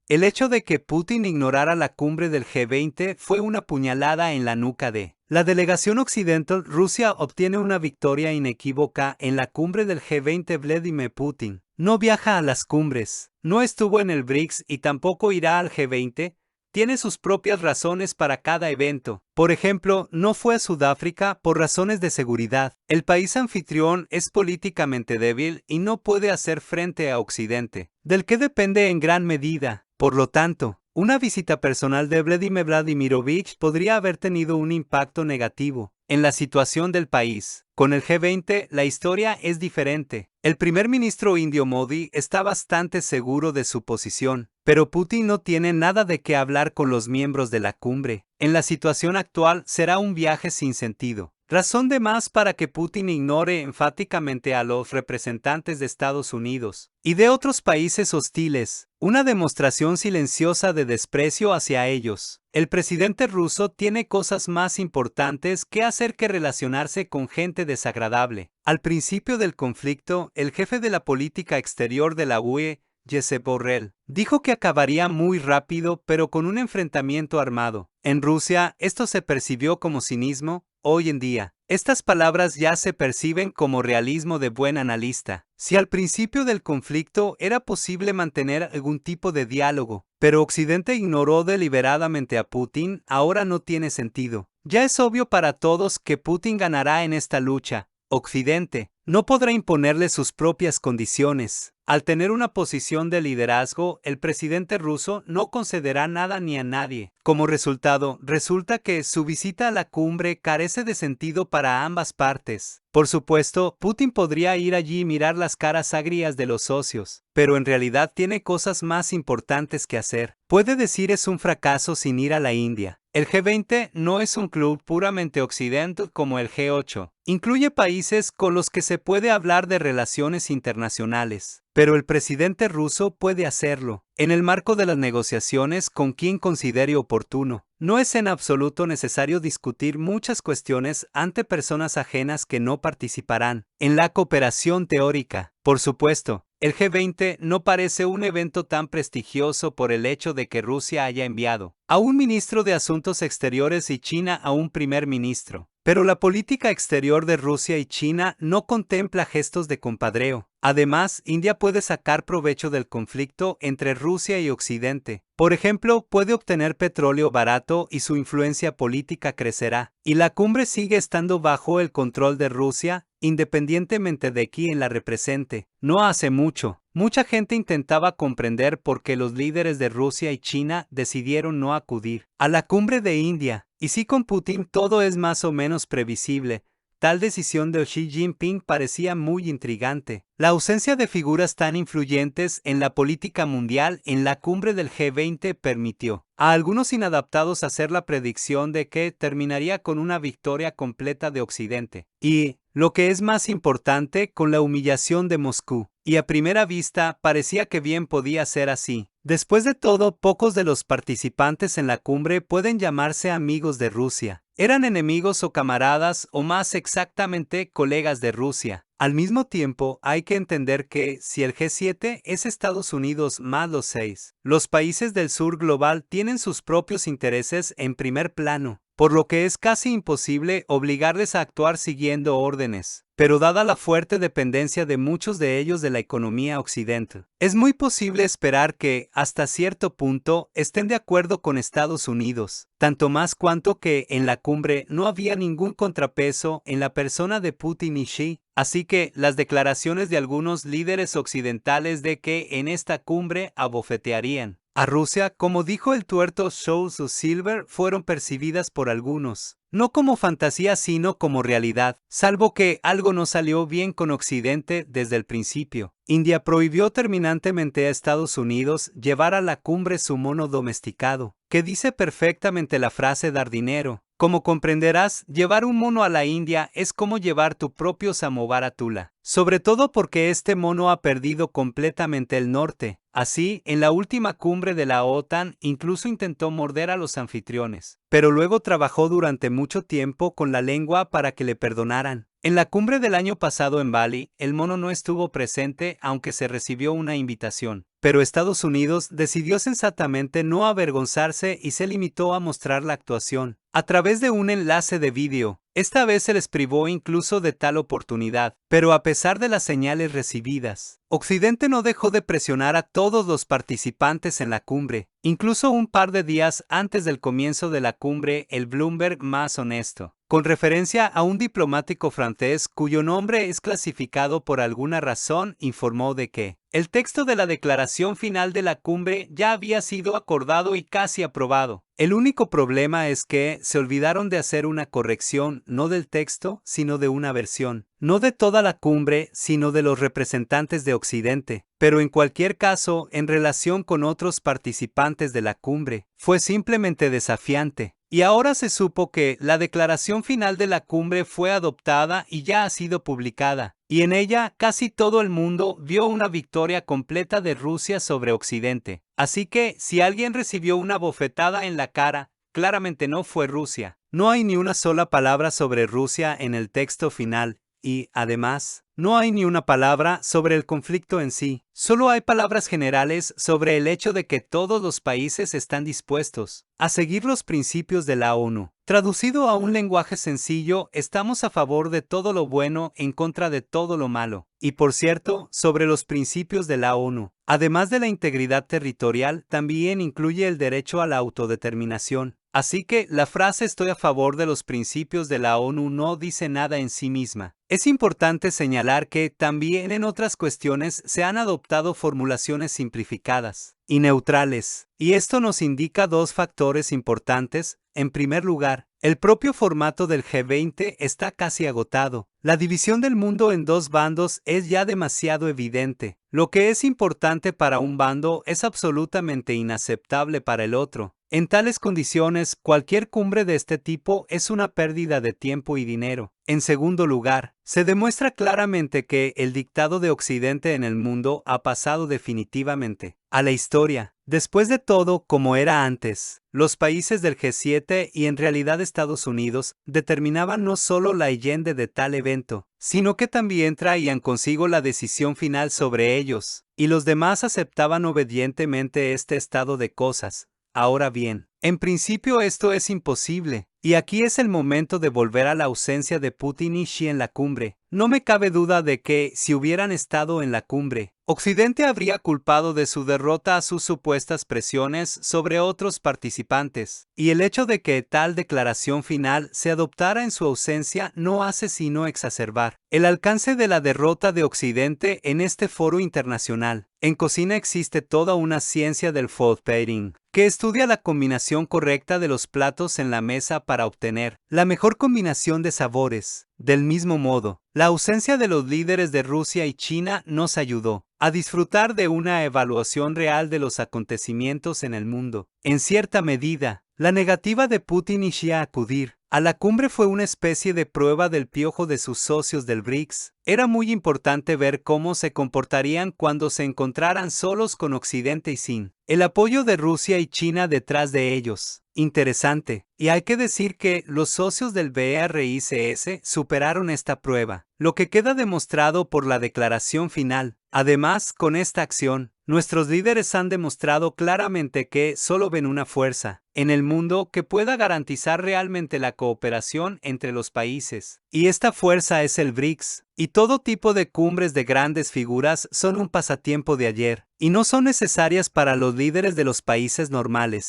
El hecho de que Putin ignorara la cumbre del G20 fue una puñalada en la nuca de la delegación occidental. Rusia obtiene una victoria inequívoca en la cumbre del G20. Vladimir Putin no viaja a las cumbres, no estuvo en el BRICS y tampoco irá al G20. Tiene sus propias razones para cada evento. Por ejemplo, no fue a Sudáfrica por razones de seguridad. El país anfitrión es políticamente débil y no puede hacer frente a Occidente, del que depende en gran medida. Por lo tanto, una visita personal de Vladimir Vladimirovich podría haber tenido un impacto negativo en la situación del país. Con el G20, la historia es diferente. El primer ministro indio Modi está bastante seguro de su posición, pero Putin no tiene nada de qué hablar con los miembros de la cumbre. En la situación actual será un viaje sin sentido. Razón de más para que Putin ignore enfáticamente a los representantes de Estados Unidos y de otros países hostiles, una demostración silenciosa de desprecio hacia ellos. El presidente ruso tiene cosas más importantes que hacer que relacionarse con gente desagradable. Al principio del conflicto, el jefe de la política exterior de la UE, Josep Borrell, dijo que acabaría muy rápido pero con un enfrentamiento armado. En Rusia, esto se percibió como cinismo. Hoy en día, estas palabras ya se perciben como realismo de buen analista. Si al principio del conflicto era posible mantener algún tipo de diálogo, pero Occidente ignoró deliberadamente a Putin, ahora no tiene sentido. Ya es obvio para todos que Putin ganará en esta lucha. Occidente no podrá imponerle sus propias condiciones. Al tener una posición de liderazgo, el presidente ruso no concederá nada ni a nadie. Como resultado, resulta que su visita a la cumbre carece de sentido para ambas partes. Por supuesto, Putin podría ir allí y mirar las caras agrias de los socios, pero en realidad tiene cosas más importantes que hacer. Puede decir es un fracaso sin ir a la India. El G20 no es un club puramente occidental como el G8. Incluye países con los que se puede hablar de relaciones internacionales. Pero el presidente ruso puede hacerlo, en el marco de las negociaciones con quien considere oportuno. No es en absoluto necesario discutir muchas cuestiones ante personas ajenas que no participarán en la cooperación teórica. Por supuesto, el G20 no parece un evento tan prestigioso por el hecho de que Rusia haya enviado a un ministro de Asuntos Exteriores y China a un primer ministro. Pero la política exterior de Rusia y China no contempla gestos de compadreo. Además, India puede sacar provecho del conflicto entre Rusia y Occidente. Por ejemplo, puede obtener petróleo barato y su influencia política crecerá. Y la cumbre sigue estando bajo el control de Rusia, independientemente de quién la represente. No hace mucho, mucha gente intentaba comprender por qué los líderes de Rusia y China decidieron no acudir a la cumbre de India. Y si con Putin todo es más o menos previsible, tal decisión de Xi Jinping parecía muy intrigante. La ausencia de figuras tan influyentes en la política mundial en la cumbre del G20 permitió a algunos inadaptados hacer la predicción de que terminaría con una victoria completa de Occidente. Y, lo que es más importante, con la humillación de Moscú. Y a primera vista parecía que bien podía ser así. Después de todo, pocos de los participantes en la cumbre pueden llamarse amigos de Rusia. Eran enemigos o camaradas, o más exactamente, colegas de Rusia. Al mismo tiempo, hay que entender que, si el G7 es Estados Unidos más los 6, los países del sur global tienen sus propios intereses en primer plano, por lo que es casi imposible obligarles a actuar siguiendo órdenes. Pero dada la fuerte dependencia de muchos de ellos de la economía occidental, es muy posible esperar que, hasta cierto punto, estén de acuerdo con Estados Unidos, tanto más cuanto que en la cumbre no había ningún contrapeso en la persona de Putin y Xi. Así que las declaraciones de algunos líderes occidentales de que en esta cumbre abofetearían a Rusia, como dijo el tuerto Shows of Silver, fueron percibidas por algunos no como fantasía sino como realidad, salvo que algo no salió bien con Occidente desde el principio. India prohibió terminantemente a Estados Unidos llevar a la cumbre su mono domesticado, que dice perfectamente la frase dar dinero. Como comprenderás, llevar un mono a la India es como llevar tu propio samovar a Tula, sobre todo porque este mono ha perdido completamente el norte. Así, en la última cumbre de la OTAN incluso intentó morder a los anfitriones, pero luego trabajó durante mucho tiempo con la lengua para que le perdonaran. En la cumbre del año pasado en Bali, el mono no estuvo presente aunque se recibió una invitación. pero Estados Unidos decidió sensatamente no avergonzarse y se limitó a mostrar la actuación a través de un enlace de vídeo. Esta vez se les privó incluso de tal oportunidad, pero a pesar de las señales recibidas, Occidente no dejó de presionar a todos los participantes en la cumbre. Incluso un par de días antes del comienzo de la cumbre, el Bloomberg más honesto, con referencia a un diplomático francés cuyo nombre es clasificado por alguna razón, informó de que el texto de la declaración final de la cumbre ya había sido acordado y casi aprobado. El único problema es que se olvidaron de hacer una corrección no del texto, sino de una versión. No de toda la cumbre, sino de los representantes de Occidente. Pero en cualquier caso, en relación con otros participantes de la cumbre, fue simplemente desafiante. Y ahora se supo que la declaración final de la cumbre fue adoptada y ya ha sido publicada. Y en ella casi todo el mundo vio una victoria completa de Rusia sobre Occidente. Así que, si alguien recibió una bofetada en la cara, claramente no fue Rusia. No hay ni una sola palabra sobre Rusia en el texto final. Y, además, no hay ni una palabra sobre el conflicto en sí. Solo hay palabras generales sobre el hecho de que todos los países están dispuestos a seguir los principios de la ONU. Traducido a un lenguaje sencillo, estamos a favor de todo lo bueno en contra de todo lo malo. Y por cierto, sobre los principios de la ONU, además de la integridad territorial, también incluye el derecho a la autodeterminación. Así que la frase "estoy a favor de los principios de la ONU" no dice nada en sí misma. Es importante señalar que también en otras cuestiones se han adoptado formulaciones simplificadas y neutrales, y esto nos indica dos factores importantes. En primer lugar, el propio formato del G20 está casi agotado. La división del mundo en dos bandos es ya demasiado evidente. Lo que es importante para un bando es absolutamente inaceptable para el otro. En tales condiciones, cualquier cumbre de este tipo es una pérdida de tiempo y dinero. En segundo lugar, se demuestra claramente que el dictado de Occidente en el mundo ha pasado definitivamente a la historia. Después de todo, como era antes, los países del G7 y en realidad Estados Unidos determinaban no solo la leyenda de tal evento, sino que también traían consigo la decisión final sobre ellos, y los demás aceptaban obedientemente este estado de cosas. Ahora bien, en principio esto es imposible, y aquí es el momento de volver a la ausencia de Putin y Xi en la cumbre. No me cabe duda de que, si hubieran estado en la cumbre, Occidente habría culpado de su derrota a sus supuestas presiones sobre otros participantes, y el hecho de que tal declaración final se adoptara en su ausencia no hace sino exacerbar el alcance de la derrota de Occidente en este foro internacional. En cocina existe toda una ciencia del food pairing, que estudia la combinación correcta de los platos en la mesa para obtener la mejor combinación de sabores. Del mismo modo, la ausencia de los líderes de Rusia y China nos ayudó a disfrutar de una evaluación real de los acontecimientos en el mundo. En cierta medida, la negativa de Putin y Xi a acudir a la cumbre fue una especie de prueba del piojo de sus socios del BRICS. Era muy importante ver cómo se comportarían cuando se encontraran solos con Occidente y sin el apoyo de Rusia y China detrás de ellos. Interesante, y hay que decir que los socios del BRICS superaron esta prueba, lo que queda demostrado por la declaración final. Además, con esta acción, nuestros líderes han demostrado claramente que solo ven una fuerza en el mundo que pueda garantizar realmente la cooperación entre los países. Y esta fuerza es el BRICS. Y todo tipo de cumbres de grandes figuras son un pasatiempo de ayer, y no son necesarias para los líderes de los países normales.